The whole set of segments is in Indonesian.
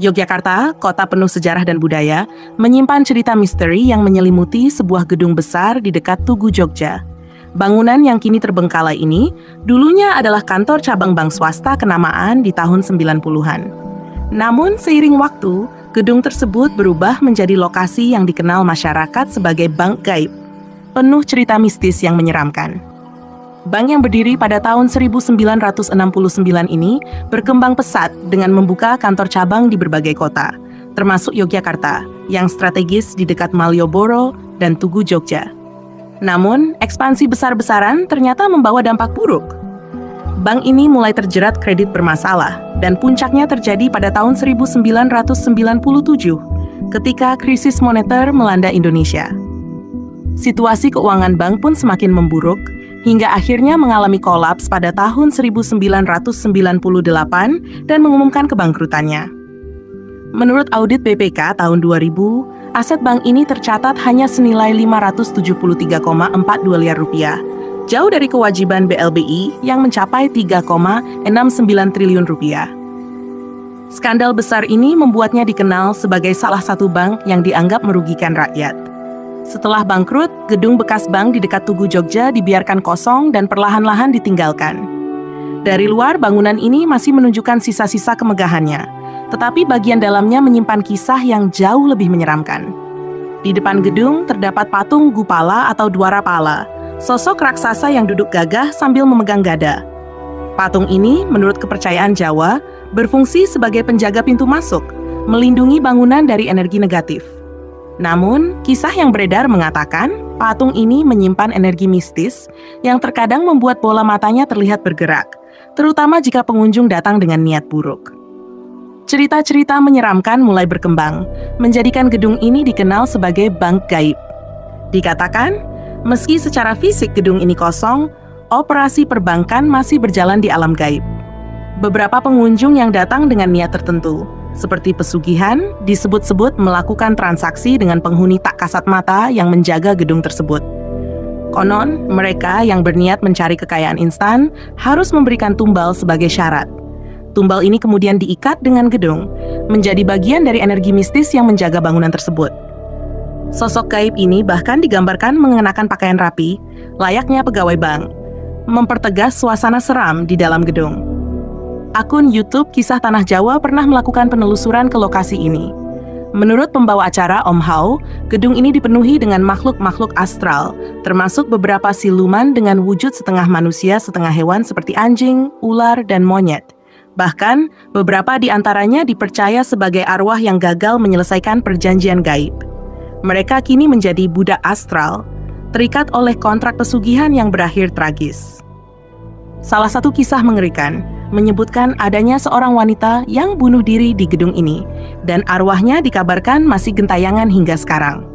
Yogyakarta, kota penuh sejarah dan budaya, menyimpan cerita misteri yang menyelimuti sebuah gedung besar di dekat Tugu Jogja. Bangunan yang kini terbengkalai ini dulunya adalah kantor cabang bank swasta kenamaan di tahun 90-an. Namun seiring waktu, gedung tersebut berubah menjadi lokasi yang dikenal masyarakat sebagai bank gaib, penuh cerita mistis yang menyeramkan. Bank yang berdiri pada tahun 1969 ini berkembang pesat dengan membuka kantor cabang di berbagai kota, termasuk Yogyakarta, yang strategis di dekat Malioboro dan Tugu Jogja. Namun, ekspansi besar-besaran ternyata membawa dampak buruk. Bank ini mulai terjerat kredit bermasalah, dan puncaknya terjadi pada tahun 1997, ketika krisis moneter melanda Indonesia. Situasi keuangan bank pun semakin memburuk, hingga akhirnya mengalami kolaps pada tahun 1998 dan mengumumkan kebangkrutannya. Menurut audit BPK tahun 2000, aset bank ini tercatat hanya senilai 573,42 miliar rupiah, jauh dari kewajiban BLBI yang mencapai 3,69 triliun rupiah. Skandal besar ini membuatnya dikenal sebagai salah satu bank yang dianggap merugikan rakyat. Setelah bangkrut, gedung bekas bank di dekat Tugu Jogja dibiarkan kosong dan perlahan-lahan ditinggalkan. Dari luar, bangunan ini masih menunjukkan sisa-sisa kemegahannya, tetapi bagian dalamnya menyimpan kisah yang jauh lebih menyeramkan. Di depan gedung terdapat patung Gupala atau Dwarapala, sosok raksasa yang duduk gagah sambil memegang gada. Patung ini, menurut kepercayaan Jawa, berfungsi sebagai penjaga pintu masuk, melindungi bangunan dari energi negatif. Namun, kisah yang beredar mengatakan patung ini menyimpan energi mistis yang terkadang membuat bola matanya terlihat bergerak, terutama jika pengunjung datang dengan niat buruk. Cerita-cerita menyeramkan mulai berkembang, menjadikan gedung ini dikenal sebagai bank gaib. Dikatakan, meski secara fisik gedung ini kosong, operasi perbankan masih berjalan di alam gaib. Beberapa pengunjung yang datang dengan niat tertentu, seperti pesugihan, disebut-sebut melakukan transaksi dengan penghuni tak kasat mata yang menjaga gedung tersebut. Konon, mereka yang berniat mencari kekayaan instan harus memberikan tumbal sebagai syarat. Tumbal ini kemudian diikat dengan gedung, menjadi bagian dari energi mistis yang menjaga bangunan tersebut. Sosok gaib ini bahkan digambarkan mengenakan pakaian rapi, layaknya pegawai bank, mempertegas suasana seram di dalam gedung. Akun YouTube Kisah Tanah Jawa pernah melakukan penelusuran ke lokasi ini. Menurut pembawa acara Om Hao, gedung ini dipenuhi dengan makhluk-makhluk astral, termasuk beberapa siluman dengan wujud setengah manusia, setengah hewan seperti anjing, ular, dan monyet. Bahkan, beberapa di antaranya dipercaya sebagai arwah yang gagal menyelesaikan perjanjian gaib. Mereka kini menjadi budak astral, terikat oleh kontrak pesugihan yang berakhir tragis. Salah satu kisah mengerikan menyebutkan adanya seorang wanita yang bunuh diri di gedung ini, dan arwahnya dikabarkan masih gentayangan hingga sekarang.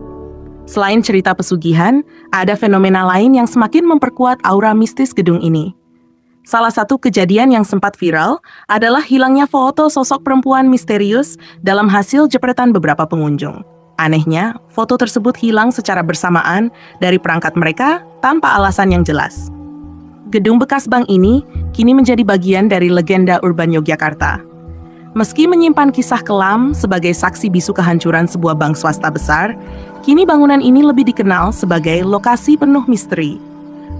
Selain cerita pesugihan, ada fenomena lain yang semakin memperkuat aura mistis gedung ini. Salah satu kejadian yang sempat viral adalah hilangnya foto sosok perempuan misterius dalam hasil jepretan beberapa pengunjung. Anehnya, foto tersebut hilang secara bersamaan dari perangkat mereka tanpa alasan yang jelas. Gedung bekas bank ini kini menjadi bagian dari legenda urban Yogyakarta. Meski menyimpan kisah kelam sebagai saksi bisu kehancuran sebuah bank swasta besar, kini bangunan ini lebih dikenal sebagai lokasi penuh misteri.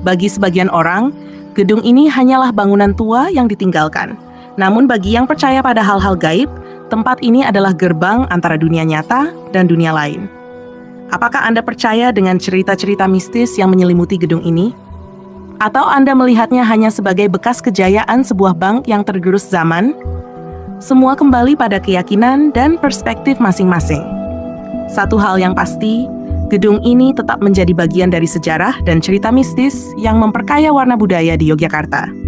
Bagi sebagian orang, gedung ini hanyalah bangunan tua yang ditinggalkan. Namun bagi yang percaya pada hal-hal gaib, tempat ini adalah gerbang antara dunia nyata dan dunia lain. Apakah Anda percaya dengan cerita-cerita mistis yang menyelimuti gedung ini? Atau Anda melihatnya hanya sebagai bekas kejayaan sebuah bank yang tergerus zaman? Semua kembali pada keyakinan dan perspektif masing-masing. Satu hal yang pasti, gedung ini tetap menjadi bagian dari sejarah dan cerita mistis yang memperkaya warna budaya di Yogyakarta.